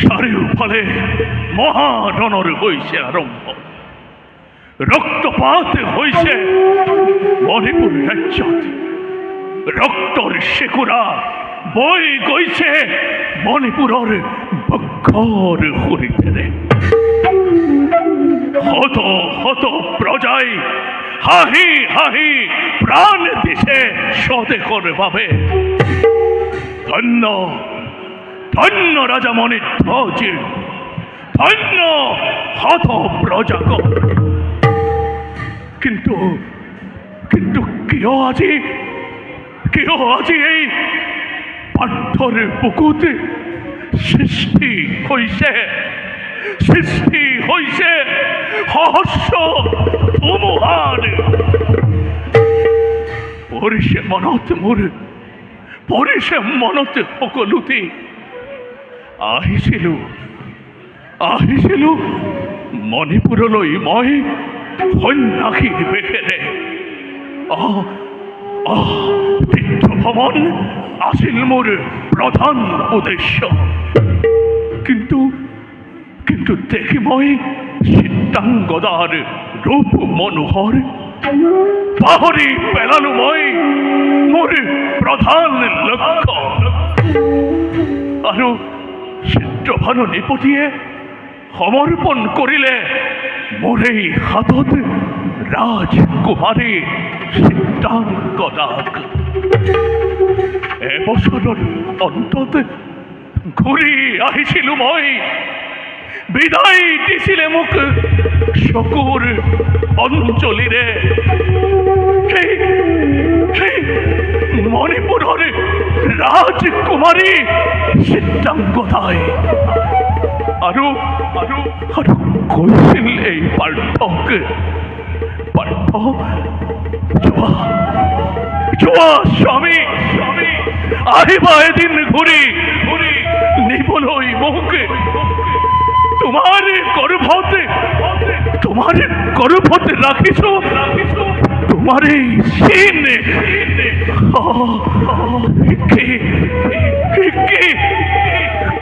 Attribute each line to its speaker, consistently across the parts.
Speaker 1: চাৰিওফালে মহাৰণৰ হৈছে আৰম্ভ। ৰক্তপাত হৈছে মণিপুৰ ৰাজ্যত। ৰক্তৰ চেকুৰা বৈ গৈছে মণিপুৰৰ বক্ষৰ সুৰিতেৰে। শত শত প্ৰজাই হাঁহি হাঁহি প্ৰাণ দিছে স্বদেশৰ বাবে। ধন্য ধন্য ৰাজা মণিধ্বজ, ধন্য শত প্ৰজাগণ। কিন্তু কিন্তু কিয় আজি এই পাৰ্থৰ বুকুত সৃষ্টি হৈছে সহস্ৰ ধুমুহাৰ। পৰিছে মনত সকলোতে। আহিছিলো মণিপুৰলৈ মই সন্ন্যাসীৰ বেশেৰে। তীৰ্থ ভ্ৰমণ আছিল মোৰ প্ৰধান উদ্দেশ্য। কিন্তু দেখি মই চিত্ৰাংগদাৰ ৰূপ মনোহৰ। পাহৰি পেলালো মই মোৰ প্ৰধান লক্ষ্য। আৰু চিত্ৰভানু নিপতিয়ে সমৰ্পণ কৰিলে মোৰ এই হাতত ৰাজকুমাৰী চিত্ৰাংগদাক। এবছৰৰ অন্তত ঘূৰি আহিছিলো মই। বিদায় দিছিলে মোক চকুৰ অঞ্জলিৰে সেই মণিপুৰৰ ৰাজকুমাৰী চিত্ৰাংগদাই। আৰু কৈছিল এই পাৰ্থক, যোৱা স্বামী আহিবা এদিন ঘূৰি নিবলৈ মোক। তোমাৰ গৰ্ভত ৰাখিছো তোমাৰ এই চিন।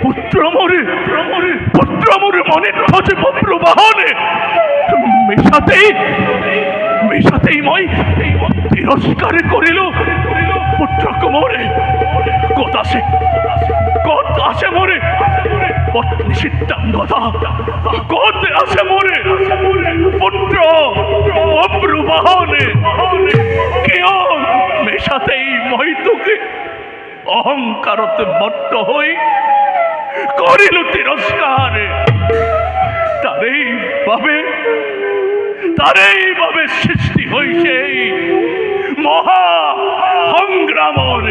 Speaker 1: পুত্ৰ মোৰ মণিধ্বজ বপ্ৰবাহনে। মিছাতেই মই তিৰস্কাৰ কৰিলো পুত্ৰক মোৰ। ক'ত আছে মোৰ পত্নী চিত্ৰাংগদা? ক'ত আছে মোৰ পুত্ৰ বপ্ৰবাহনে? কিয় মিছাতেই মই তোক অহংকাৰত বদ্ধ হৈ কৰিলো তিৰস্কাৰ? তাৰেই বাবে সৃষ্টি হৈছে মহা সংগ্ৰামৰ।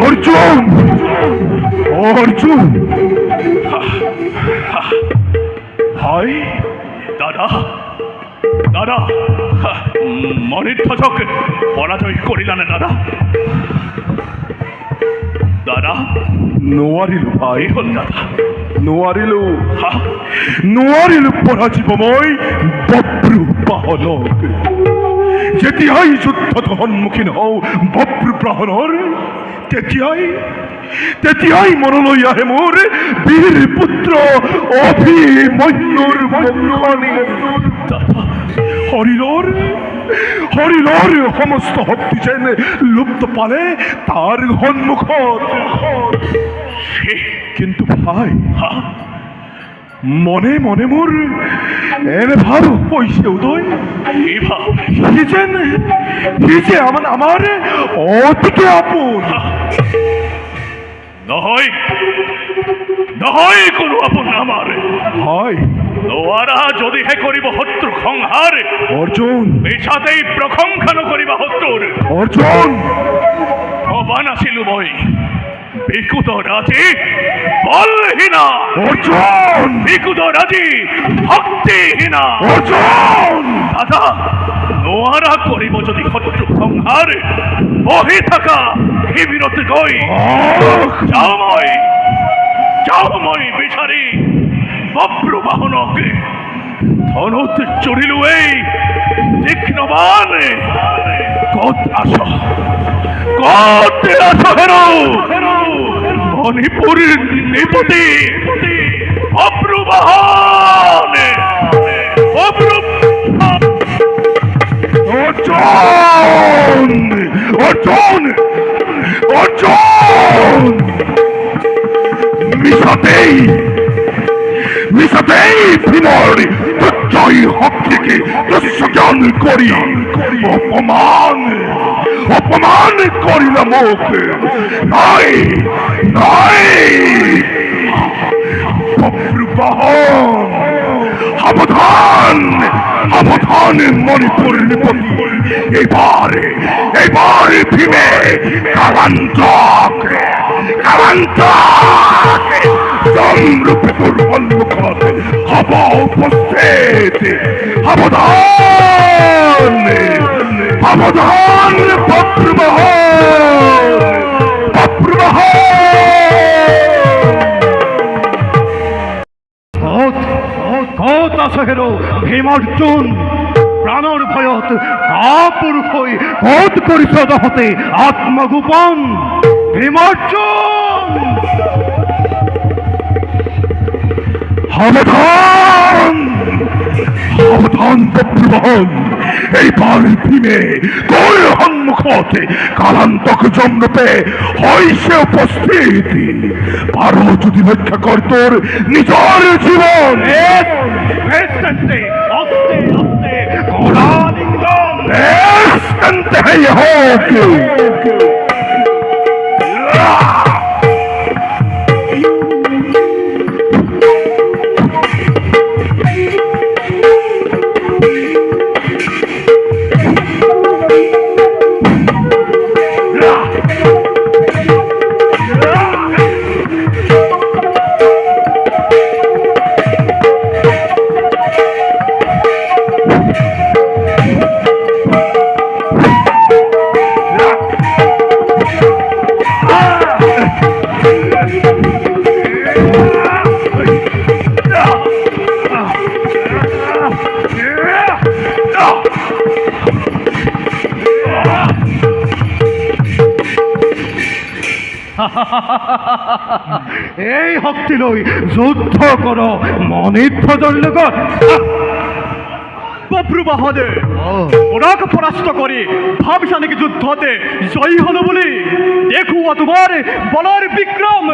Speaker 2: অর্জুন
Speaker 1: হয় দাদা মণিধ্বজক পরাজয় করিলানে দাদা?
Speaker 2: নোৱাৰিলো ভাই,
Speaker 1: হল দাদা,
Speaker 2: নোৱাৰিলো পৰাজিব মই বপ্ৰবাহনক। যেতিয়াই যুদ্ধত সন্মুখীন হওঁ বপ্ৰবাহনৰ, তেতিয়াই মনলৈ আহে মোৰ বীৰ পুত্ৰ অভিমন্যুৰ মুখনি। শৰীৰৰ সমস্ত শক্তি যেন লুপ্ত পালে তাৰ সন্মুখত। কিন্তু ভাই, মনে মোৰ এনে ভাব হৈছে উদয়, সি যে আমাৰ অতিকে আপোন।
Speaker 1: নহয় কোনো আপোন আমাৰ।
Speaker 2: হয়,
Speaker 1: নোৱাৰা যদিহে কৰিব শত্ৰু সংহাৰ।
Speaker 2: অৰ্জুন,
Speaker 1: মিছাতেই প্ৰশংসা নকৰিবা শত্ৰুৰ।
Speaker 2: অৰ্জুন,
Speaker 1: ভবা নাছিলো মই বিকুত ৰাজি বলহীনা।
Speaker 2: অৰ্জুন,
Speaker 1: বিকুত ৰাজি শক্তিহীনা।
Speaker 2: অৰ্জুন,
Speaker 1: দাদা নোৱাৰা কৰিব যদি শত্ৰু সংহাৰ, বহি থকা শিবিৰত গৈ যাওঁ মই বিচাৰি বপ্ৰবাহনক। ধনত চড়িল এই তীক্ষ্ণবানে কত আশা হেরো মণিপুরের নিপতি অপ্রবাহনে
Speaker 2: অর্জুন অর্জুন অর্জুন মিশাতেই ভীমর জয় হক্তিকে জ্ঞান করি অপমান করিলাম ওকে নাই নাই অপ্রবাহন সাবধান মণিপুর নিপতি এবারে ভীমে কালান্তকে জমরূপে দুর্বল মুখতে হব উপস্থিত সাবধান
Speaker 3: কত আছে হেরো ভীমার্জুন প্রাণর ভয়ত আপুরুষ হই কত করিস হতে আত্মগোপন ভীমার্জুন
Speaker 2: সাবধান প্রভুবন এইবার ভীমে তোর সম্মুখতে কালান্তক জমরূপে হইছে উপস্থিতি আরো যদি রক্ষা কর তোর নিজের জীবন হোক
Speaker 3: এই শক্তি লৈ যুদ্ধ কর মনিধ্বজৰ লগত প্রভুবাহদে ওরাকে পরাস্ত করে ভাবছা নাকি যুদ্ধতে জয়ী হলো বলে দেখুয়া তোমার বলার বিক্রম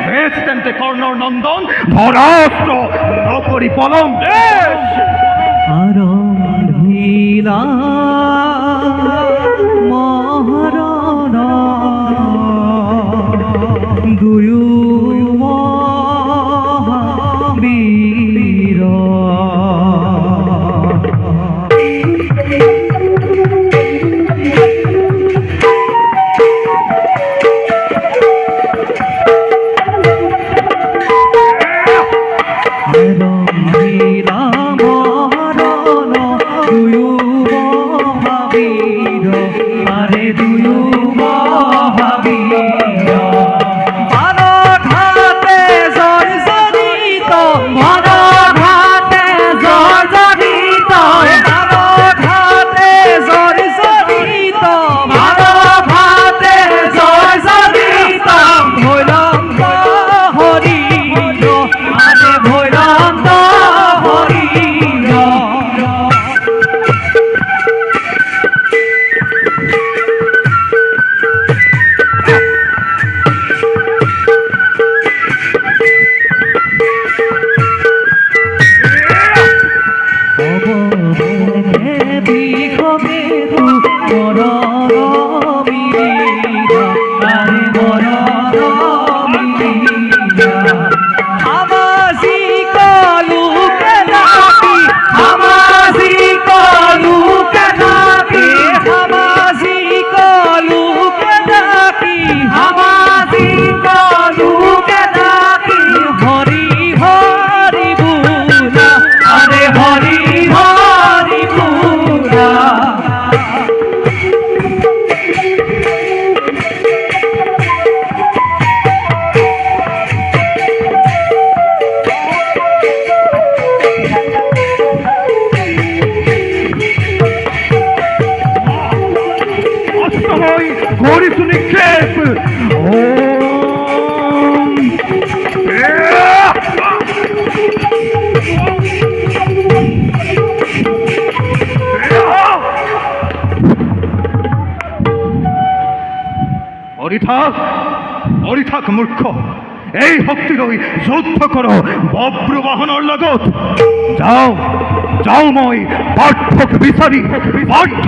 Speaker 3: বেশ তেমতে কর্ণর নন্দন ধরাস্ত্র নকরি পলম
Speaker 4: আরম্ভিলা মহারণা দুয়ো মহাবীর আরম্ভিলা মহারণ দুয়ো মহাবীর আরে দুয়ো মহাবীর ভারত জর্জরিত ভারত জর্জরিত ভারত জর্জরিত ভারত জর্জরিত ভৈরন্ত হরিণ আরে ভৈরন্ত হরিণ
Speaker 2: মরি থাক মূর্খ, এই শক্তিলৈ যুদ্ধ করো বব্রবাহনৰ লগত। যাও যাও, মই পাৰ্থক বিচাৰি পাৰ্থ